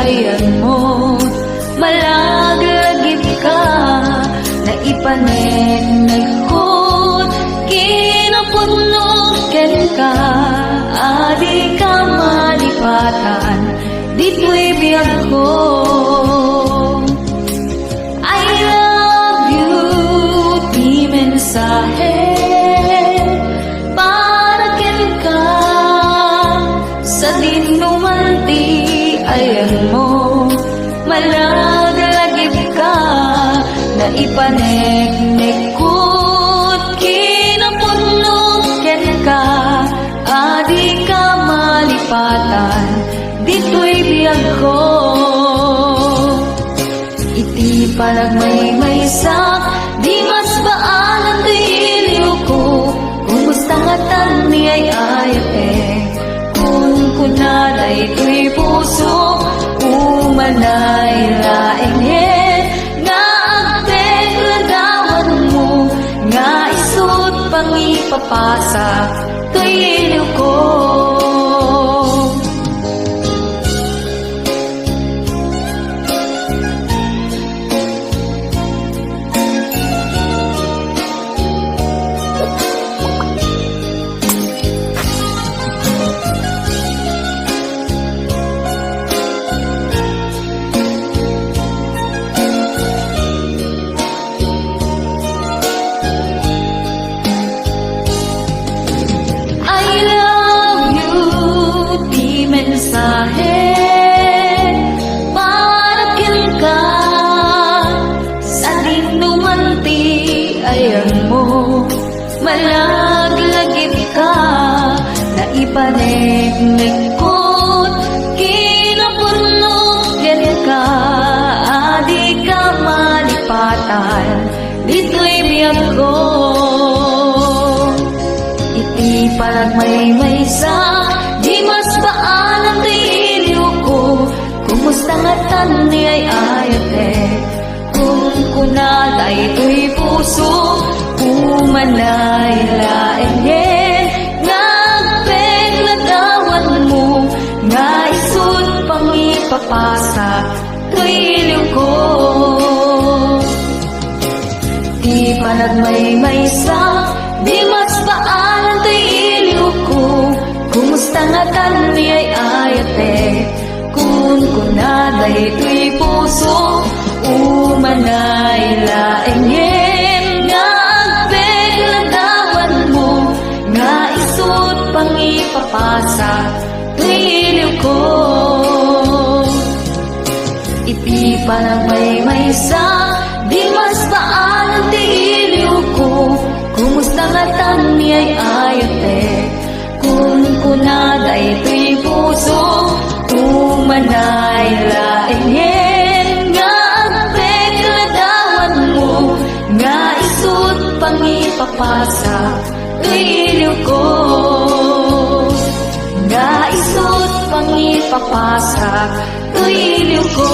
ayan mo, malaglagip ka, na ipanenekot, kinapunukin ka, adi ka malipatan, dito'y biyag ko. I love you, di mensahe, ayan mo, malaglagip ka, na ipaneknekot, kinapunukin ka, adi ka malipatan, dito'y biyag ko. Iti palagmay-maysak, di mas baan ang diliw ko, kumusta nga tan ni ay kunaday to'y puso, umanay laingin, nga agpeg ladawan mo, nga isut pang ipapasa, to'y iliw ko. Mensahe, parakil ka, sa dinumanti, ayan mo, malaglagip ka, na ipaneknekot, kinapunukin ka, adi ka malipatan, dito'y biyag ko. Iti palagmay-maysa, di mas baan ang diliw ko, kumusta nga tan ni ay ayate, kung kunaday to'y puso, umanay laingin, nga agpeg ladawan mo, nga isut pang ipapasa, to'y iliw ko. Di palagmay-maysa, di mas baan ang diliw ko, kumusta nga tan ni ay ayate, kung kunaday to'y puso, umanay laingin, nga agpeg ladawan mo, nga isut pang ipapasa, to'y iliw ko. Iti palagmay-maysa, di mas baan ang diliw ko, kumusta nga tan ni ay ayate, kung kunaday to'y puso, umanay laingin, nga agpeg ladawan mo, nga isut pang ipapasa, to'y iliw ko. Nga isut pang ipapasa, to'y iliw ko.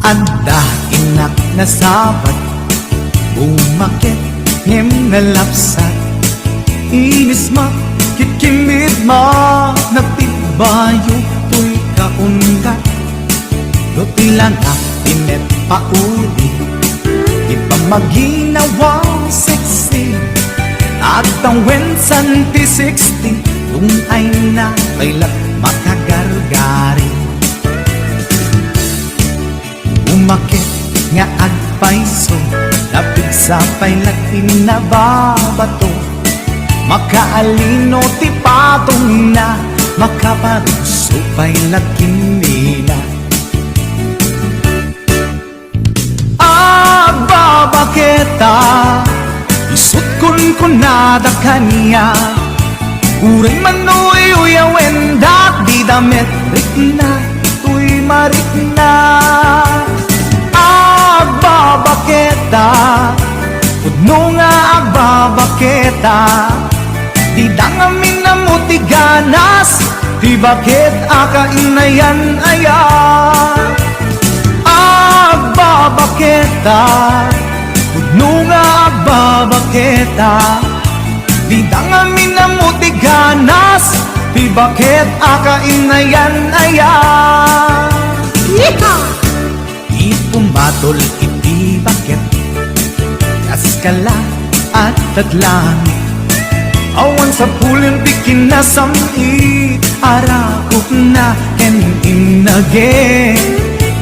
Anda inak na sabat, umakit ngem na lapsat, inis ma kitkimit ma, nagtibayo to'y kaundat, do tilana pinet pauli, ipamaginawang sexy, at ang wensan ti 60, kung ay na kailat makagargari. Umakit nga agpaiso, napigsapay latin na babato, makaalino ti patong na, makaparuso pa'y lakinina. Babaketa, isut kun nada kanya, uray manoy uyawen dat di damit rikna, tuy marikna. Babaketa, pudno nga agbabaketa, di dangamin na muti ti ganas, ti bakit akainayan aya. Agbabaketa, pudno nga agbabaketa, di dangamin na mo ti ganas, ti bakit akainayan aya. Ipumatol iti bakit, kaskala at tatlangit, awan sa pulim di kinasami, arakop na ken inage.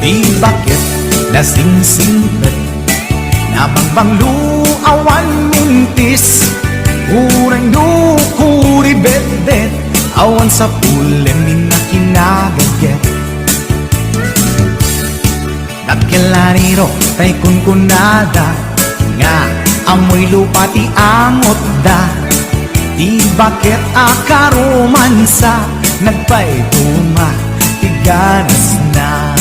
Di bakit nasingsingpet, nabangbanglu awan mintis, urang dukuri bet-bet, awan sa pulim minakinagaget. Nagkilariro tay kunkunada, nga amoy lupa ti angot da. Di bakit akaromansa, nagpaituma ti ganas na.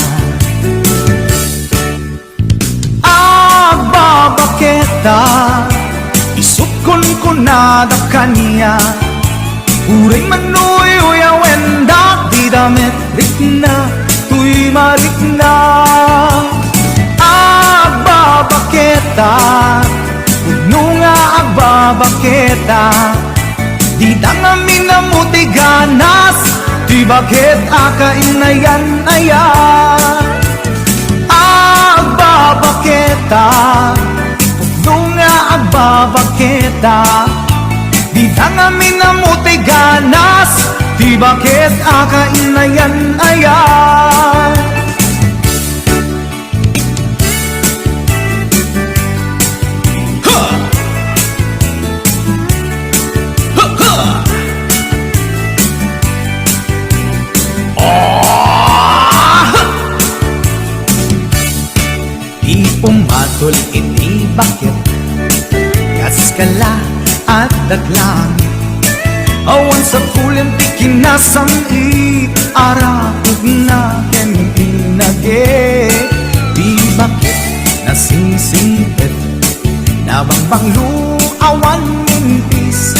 Agbabaketa, isukon ko na da kanya, uring manuy uyawen di damit rikna, tuy marikna. Agbabaketa, pudno nga agbabaketa, di dangamin na mo ti ganas, ti bakit akainayan aya. Agbabaketa, pudno nga agbabaketa, di dangamin na mo ti ganas, ti bakit akainayan aya. Pumatol iti bakit, kaskala at tatlangit, awan sa pulim ti kinasamit, arakog na ken inage. Di bakit nasingsingpet, nabangbanglu awan mintis,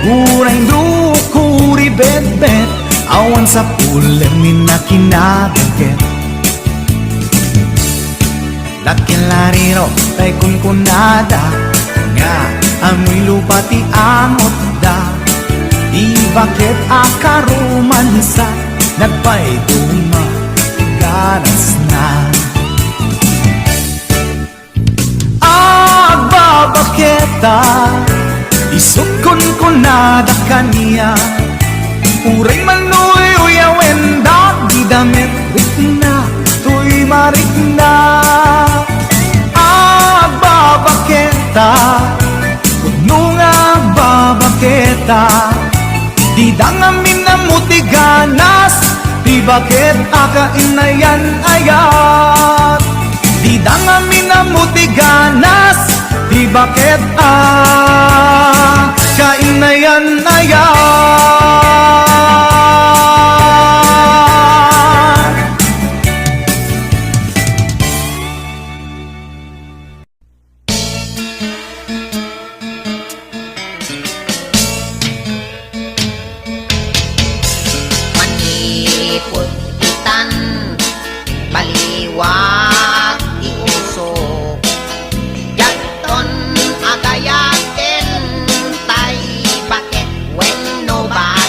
urang dukuri bet-bet, awan sa pulim minakinagaget. Nagkilariro tay kunkunada, nga amoy lupa ti angot da. Di bakit akaromansa, nagpaituma ti ganas na. Agbabaketa, isukon ko na da kanya, uring manuy uyawen di damit rikna, tuy marikna. Agbabaketa, pudno nga agbabaketa, di dangamin na mo ti ganas, di bakit akainayan ayat. Di dangamin na mo ti ganas, di bakit akainayan ayat. Putitan, baliwag, iusok, yaton, agayakin, tay, bakit, when no ba?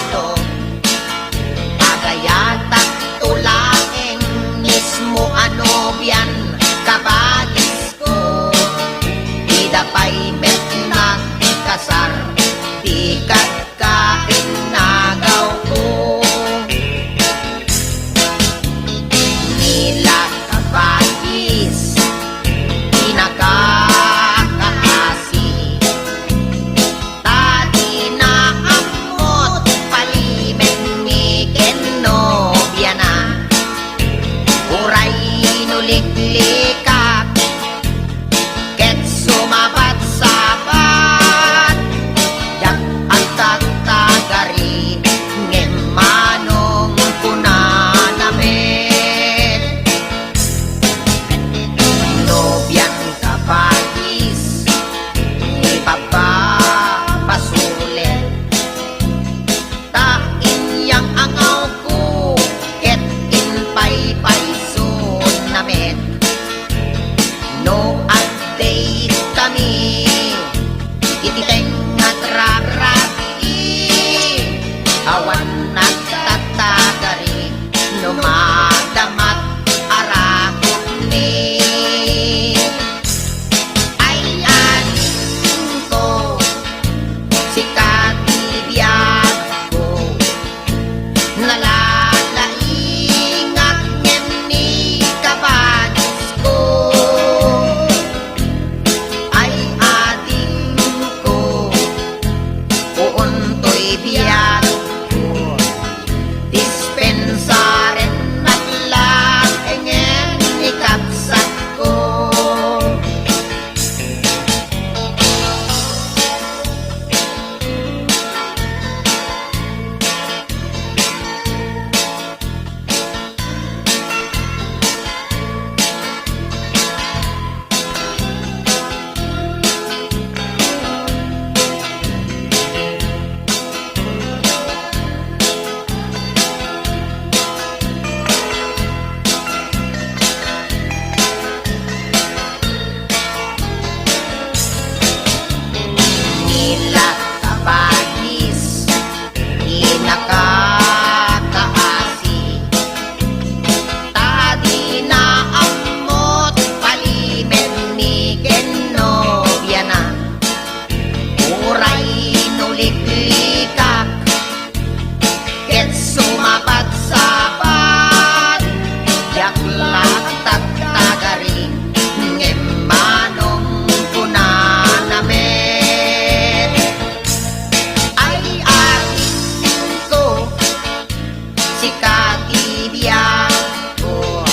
si kagibiyak ko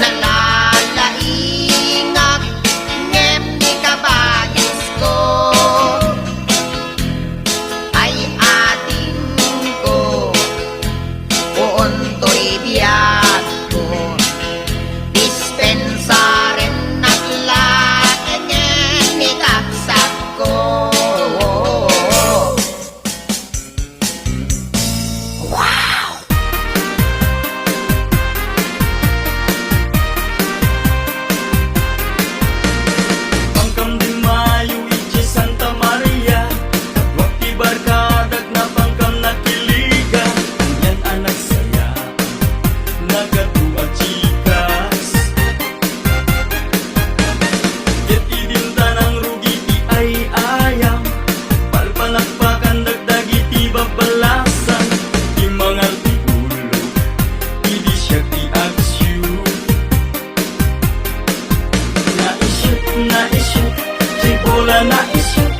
nalalaingak ngem ni kabagis ko ay ating ko uuntoy biyak ko dispensaren at lakengen ni kaksak ko. Pangkam di Mayo, Ichi Santa Maria Wakti barkadag na pangkam nakiliga Yan anak saya Nagatuwa chikas Ket idin tanang rugi ti ay ayam Palpalakpakan dagdagi ti babalasan Ti mangal ti ulo Idi siya ti aksyu Na-ishoot, Cibola na-ishoot,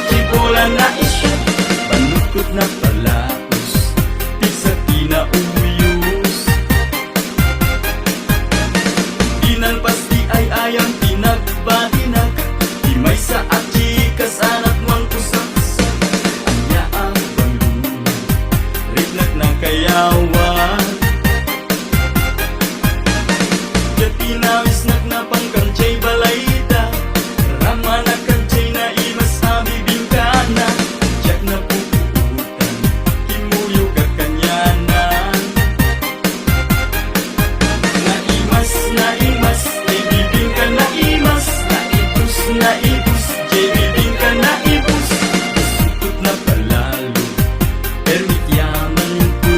Cibola na-ishoot Panukot na palaos, di sa kinauyos Dinalpas di ay ayam, tinagbatinag Di may sa at chikas, anak mang kusaksak Anya ang balunag, ritnak ng kayawan Tinawis na pangkam chay balayta Rama na kanchay na imas abibingkana Tiyak na puputan Kimuyo kakanyanan Na imas Ibibingka na imas Na ibus Jay bibingka na ibus Sukot na palalo Permit yaman ko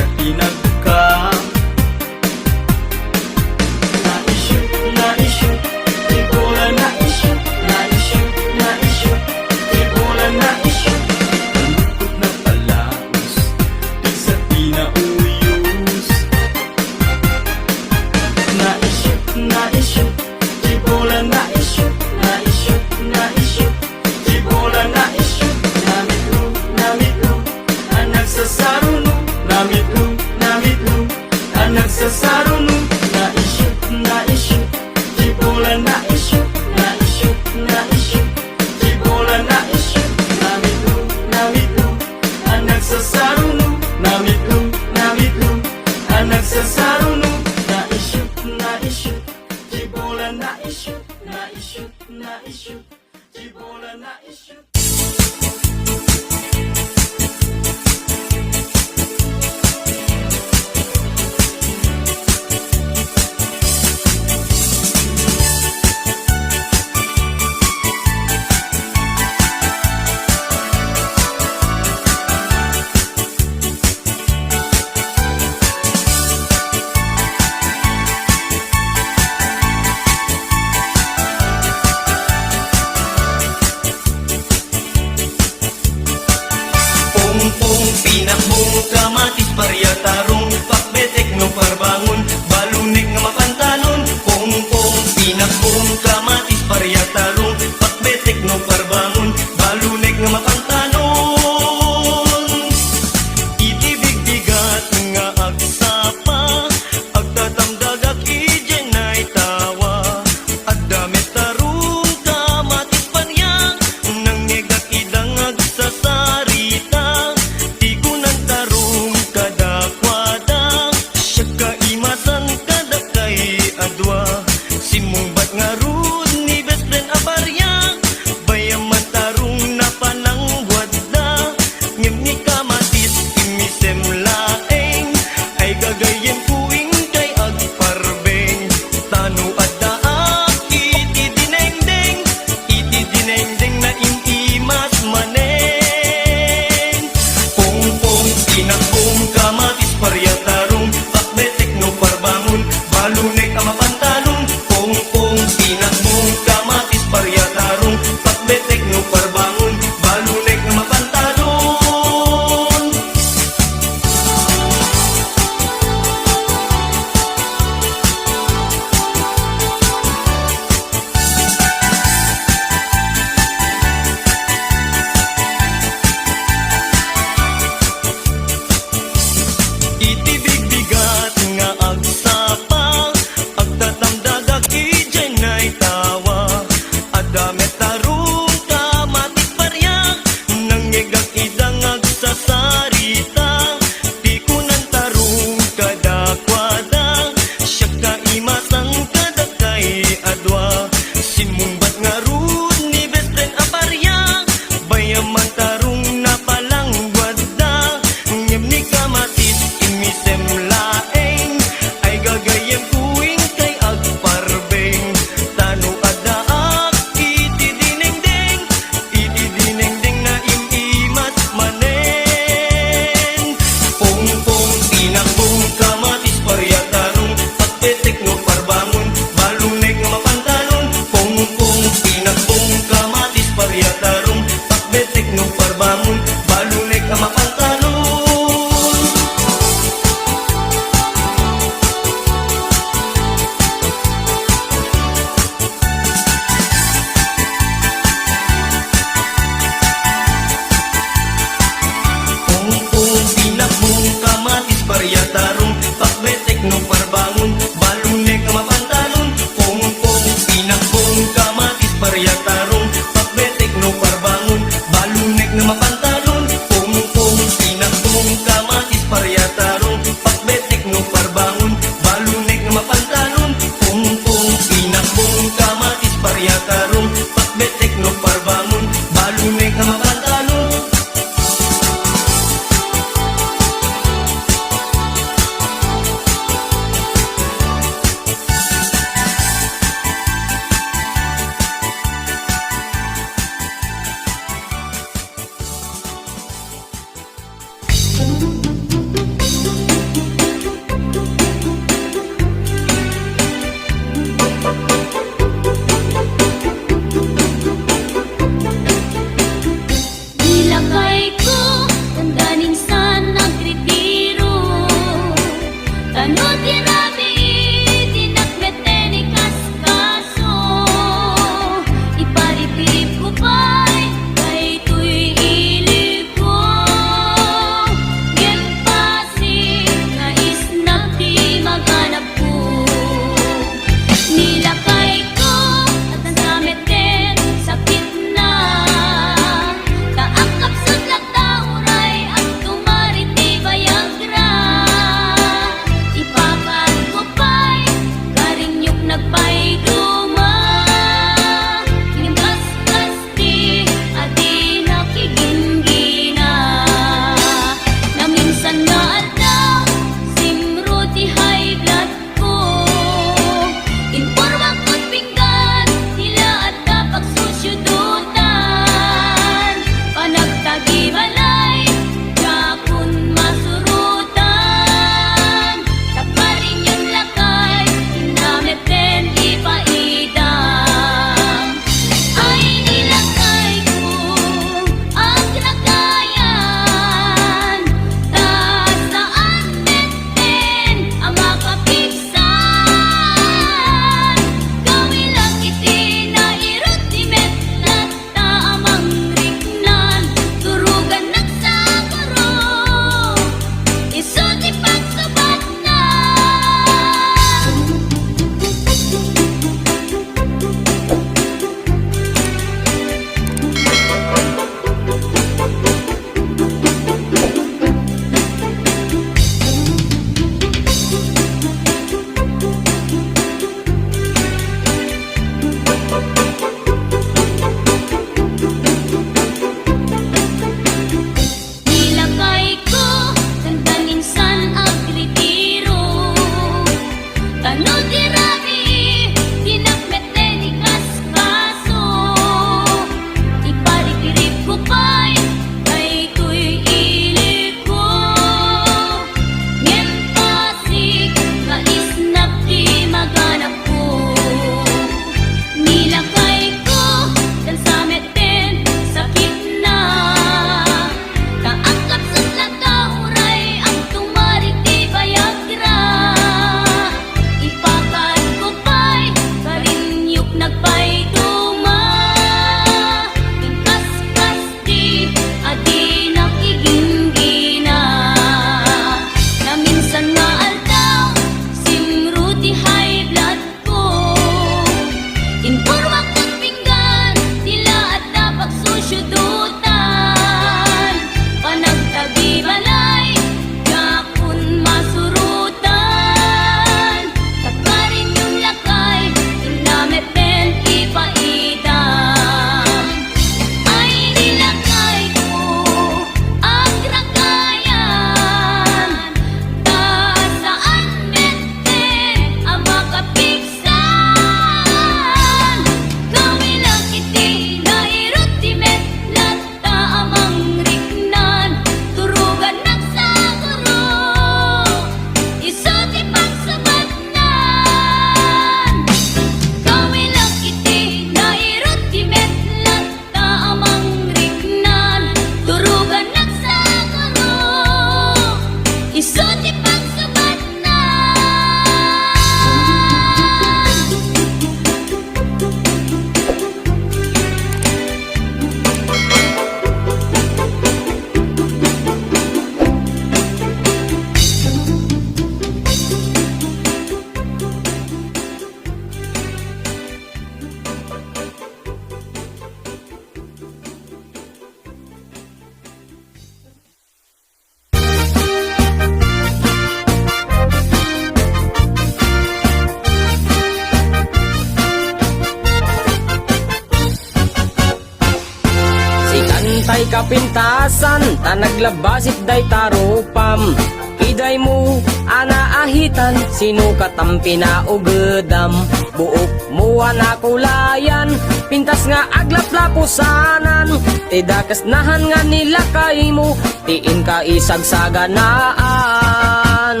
kapintasan, ta naglabasit day tarupam. Iday mo, anaahitan, sino katampi na ugedam. Buok mo anakulayan, pintas nga aglaplapusanan. Tidakas nahan nga nila kay mo, tiin ka isagsaganaan.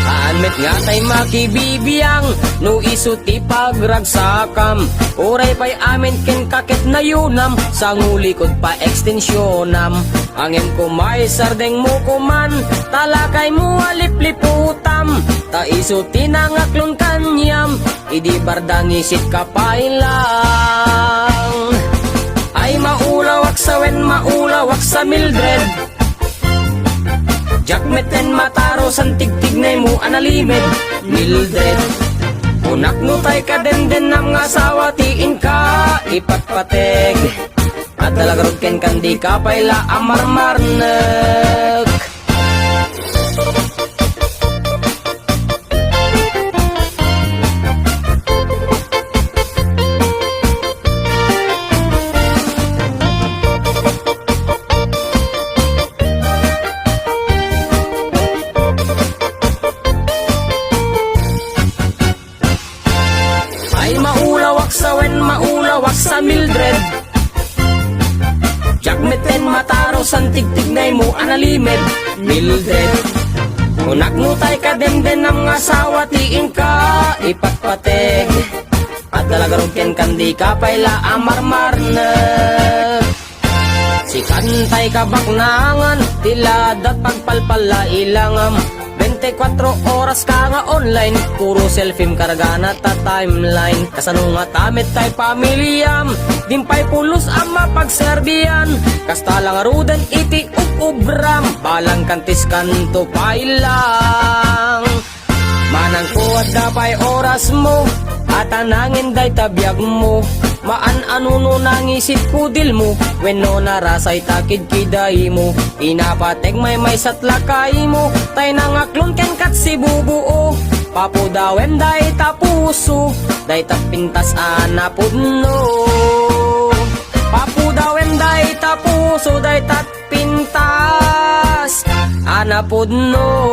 Anmet nga tay makibibiyang, no isuti pagragsakam. Oray pa'y amin ken kakit na yunam, sa ngulikod pa ekstensyonam. Angem ko may sardeng mo kuman, talakay mo alipliputam. Ta isuti na ngaklon kanyam, idi bardang isit kapailang. Ay maulawak sa wen, maulawak sa Mildred. Jakmeten mataro san tigtignay mo analimed Mildred. Unak no tay ka den nam nga asawa tiin ka ipatpateg. At talagarod ken kandi ka payla amarmarnek. Ay maulawak sa wen, maulawak sa Mildred. Jakmeten mataro san tigtignay mo analimed Mildred. Unak no tay ka den nam nga asawa tiin ka ipatpateg. At talagarong ken kandi ka payla amarmarnek. Si kantay ka baknangan, tila dat pagpalpala ilangam. 24 oras ka nga online, puro selfie kargana ta timeline. Kasano nga tamit tay pamilyam, dimpay pulos ang mapagserbiyan. Kasta lang rudan iti ubram, balang kantis kanto pailang. Manang kuwat dapay oras mo, at anangin day tabiyag mo. Maan anuno nangisip kudil mo, when no narasay takid kiday mo. Inapateg may satlakay mo, tay nangaklon ken kat si bubuo. Papudawem day tapuso, day tapintas anapudno. Papudawem day tapuso, day tatpintas anapudno.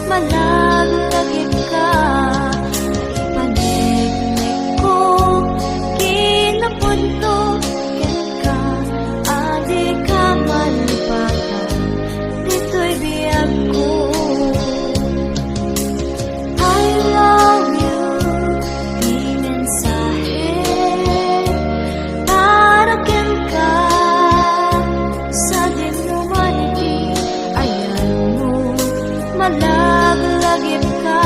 Malaglag ka, ipanik-nik ko, kinapunto ka, adi ka malipatan, dito'y biyag ko. I love you, di mensahe, tarakin ka, sa dinumanigi, ayan mo, malaglag ka,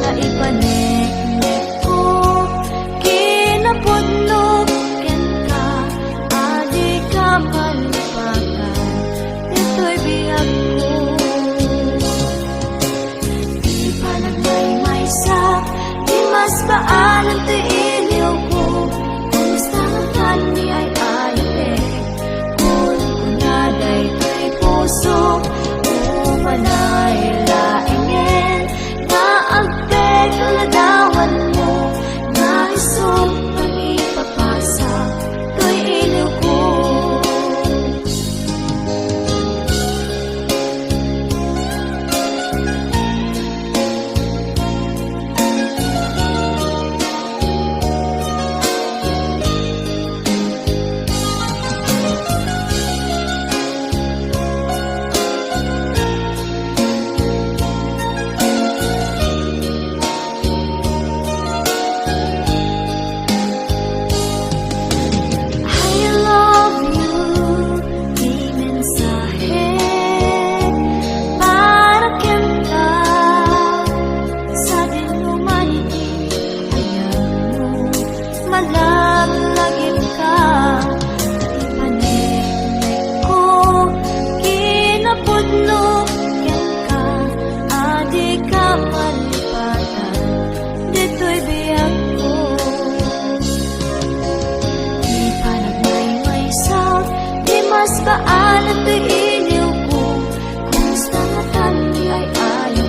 na ipanik-nik ko, kinapudnog ka, adi ka malipatan, dito'y biyag ko. Di pa nagmay-maysak, di mas baanan tiiliw ko, kumusta ang kani ay ayutin, kung kunaday kay puso, umanay laingin, na agpeg ladawan mo, na isong pag-ipapasa, to'y iliw ko. mas baalan to'y iniw ko. Kumusta nga tani ay ayaw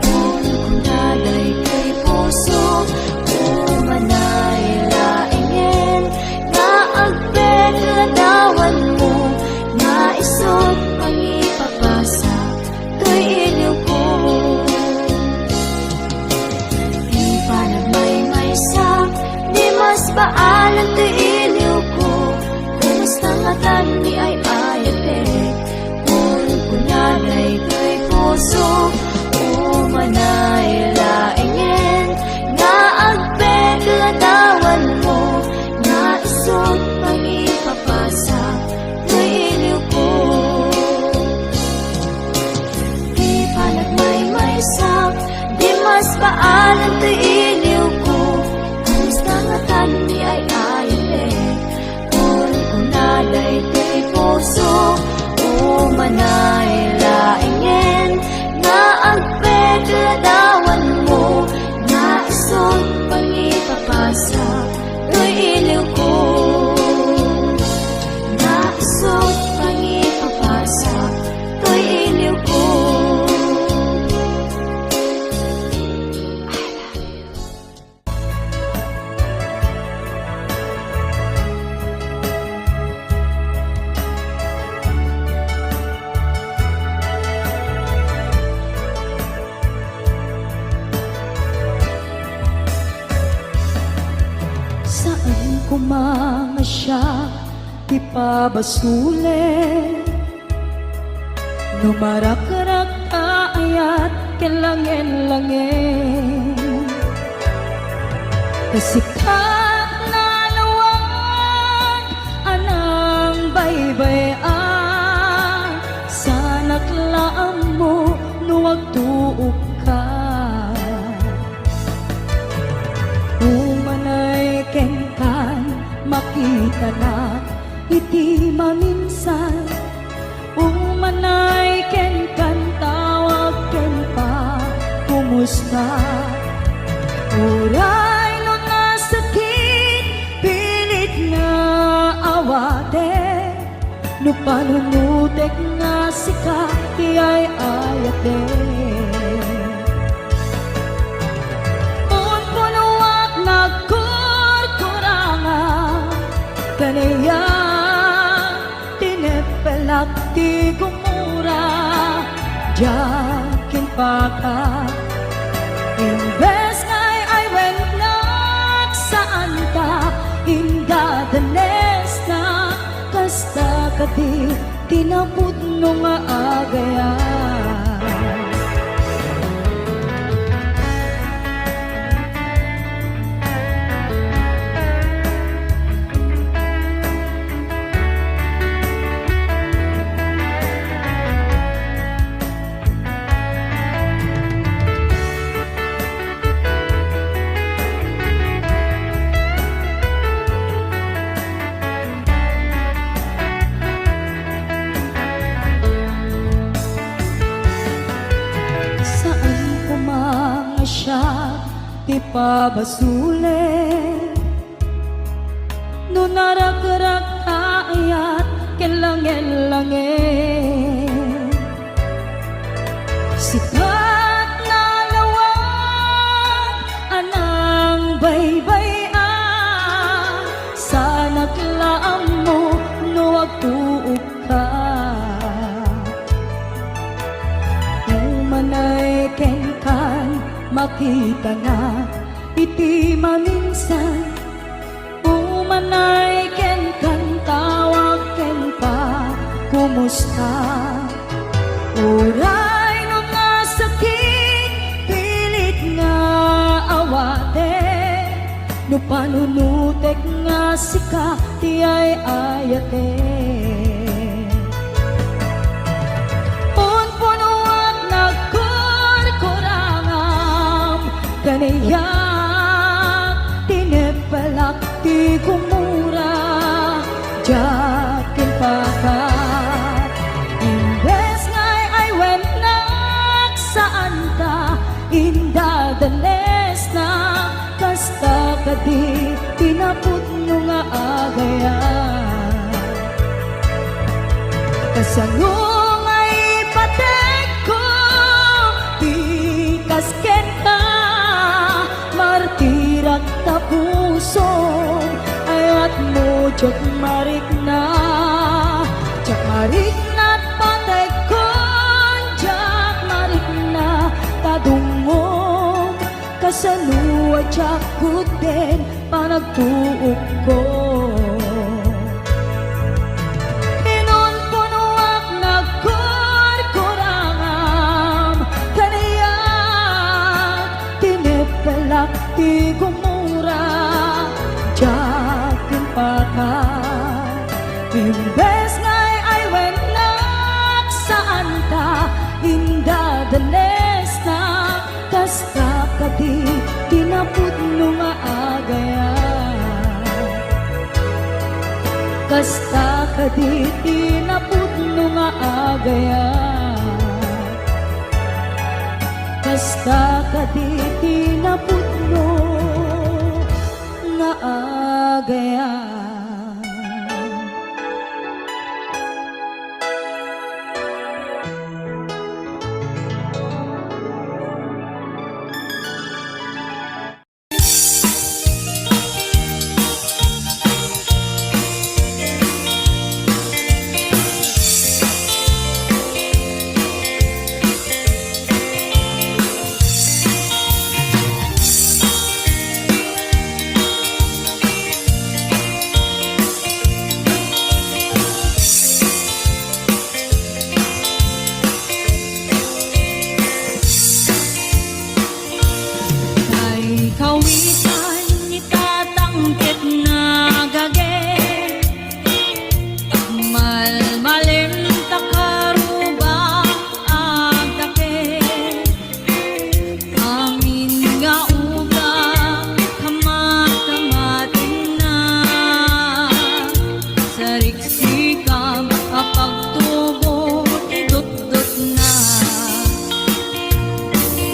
kung kunaday kay puso. Umanay laingin nga agpegadawan mo. Naisog pangipapasa to'y iniw ko. Di pa nagmaymaysak, di mas baalan to'y iniw ko. Kumusta nga tani ay ayate, kung kunyaday ko'y puso. Umanay laingin nga agpegadawan mo. Naisog pangipapasa to'y iniw ko. Di pa nagmaymaysak, di mas baalan to'y iniw ko. Kumusta nga tani ay ayate, kung kunaday ko'y puso. Umanay laingin nga agpegadawan mo. Naisog pangipapasa to'y iniw ko. Naisog pangipapasa to'y iniw ko. Saan kumamasya, di pa basule. Numarak-rak ayat kelangin-langin. Kasikat na lawag, anang baybayan. Sa naklaan mo, nuwag tuog ka. Umanay kenkan, makita na iti maminsan. Umanay kenkan, tawag ken pa, kumusta? Uray no nasakit, pilit na awate. No panunutek nga sika, iyay ayate. Kaniya tinepelak ti gumura, jakin paka. Imbes ngay ay wennak saan ka, indadanes na. Kasta kadi tinaput no nga agayan. Di pa basule, no narak-rak ayat kelangin-langin. Sikat na lawag, anang baybayan. Sa naklaan mo, nuwag tuog ka. Umanay kenkan, makita na iti maminsan. Umanay ken kan, tawag ken pa, kumusta? Uray no nasakit, pilit nga awate. No panunutek nga sika, tiyay ayate. Kaniyak tinepelak ti gumura, jakin paka. Imbes ngay ay wennak saan ka, indadanes na. Kasta kadi tinaput no nga agayan. Kasanung ay patek ko, tikas kita, martirak tapusong, ayat mo jak marik na patek ko, jak marik na tadungong, kasanung jak kuten panagtuok ko. Ti gumura jakin pakat imbes ngay ay wenak saan ta inda danes na kasta kadi tinaput nung agaya kasta kadi tinaput nung agaya kasta kadi tinaput nga agaya. Kawitan itatangkit na gage malmalin takaruba agdake amin nga uga kamat-kamatin na sariksikam apagtubo idot-dot na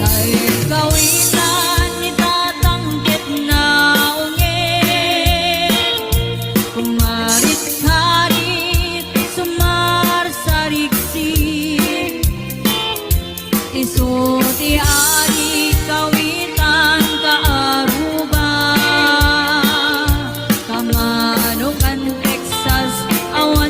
kay kawitan isuti ari kawitan kaaruba kamanukan Texas awan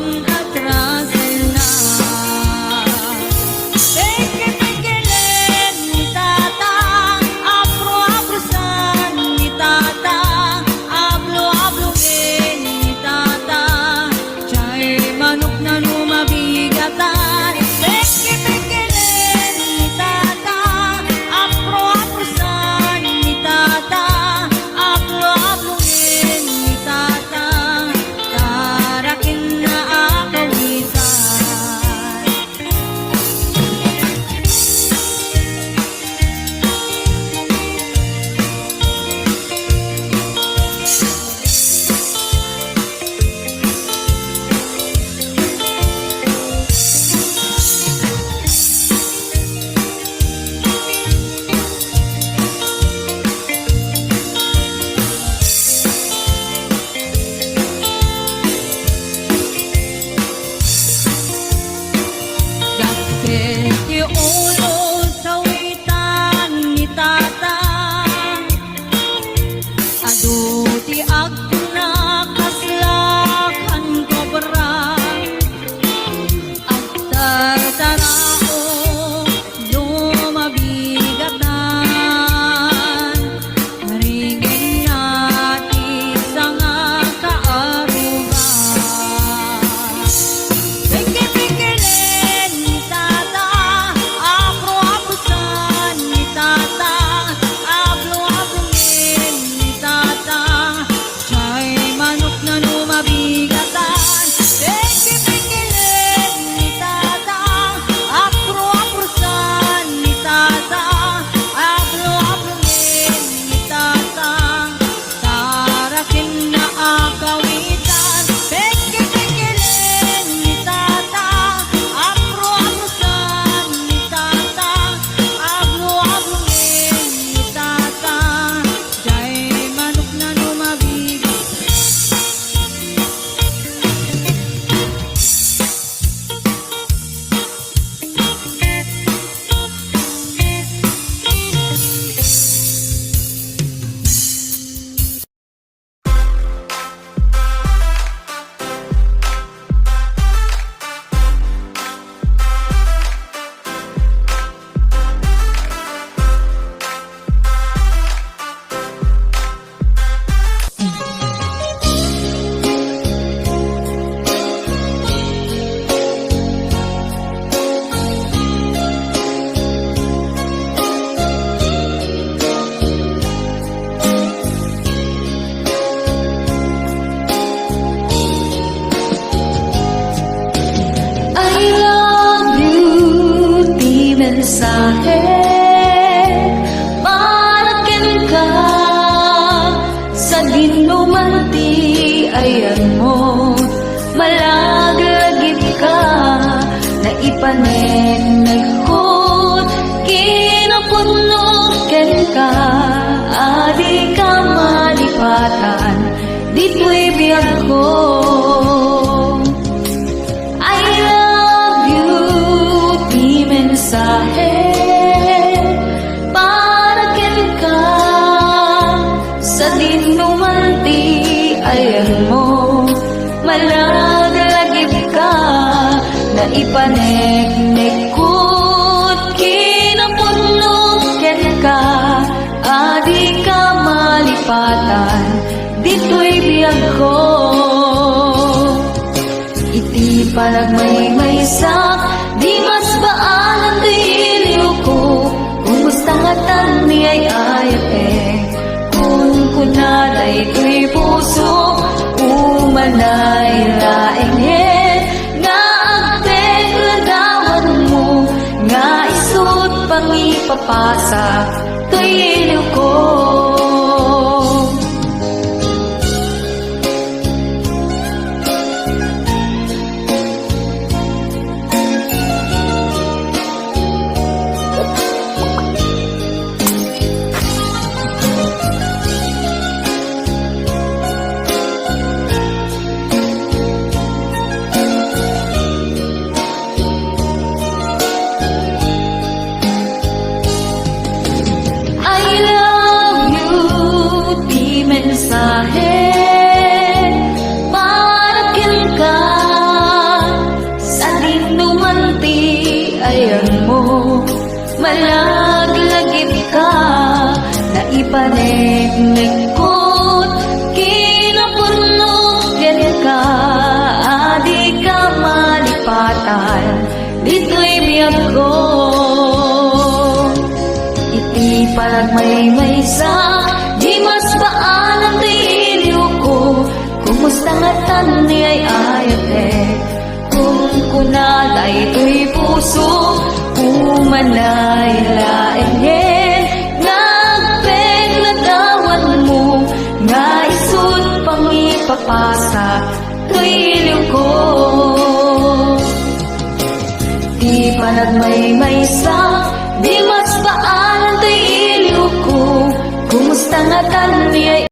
mensahe para ken ka sa dinumanti ayan mo malaglagip ka na ipanenekot kinapuno ken ka adi ka malipatan dito'y biyag ko. I love you, di mensahe para ken ka sa dinumanti ayan mo malaglagip ka na ipaneknekot kinapuno ken ka adi ka malipatan dito'y biyag ko. Iti panagmaymaysak di mas baalan to'y iliw ko kumusta nga tan ni ay ayat kung kunaday to'y puso umanay laeng nga agpeg ladawan mo nga isut pang ipapasa to'y iliw ko. Mensahe para ken ka sa dinumanti ayan mo malaglagip ka na ipaneknekot kinapuno ken ka adi ka malipatan dito'y biyag ko. Iti panagmaymaysak di mas baalan to'y iliw ko kumusta nga tan ni ay ayat kung kunaday to'y puso umanay laeng nagpeg ladawan mo nga isut pang ipapasa to'y iliw ko. Di panagmaymaysak di mas baalan to'y iliw ko kumusta nga tan ni ay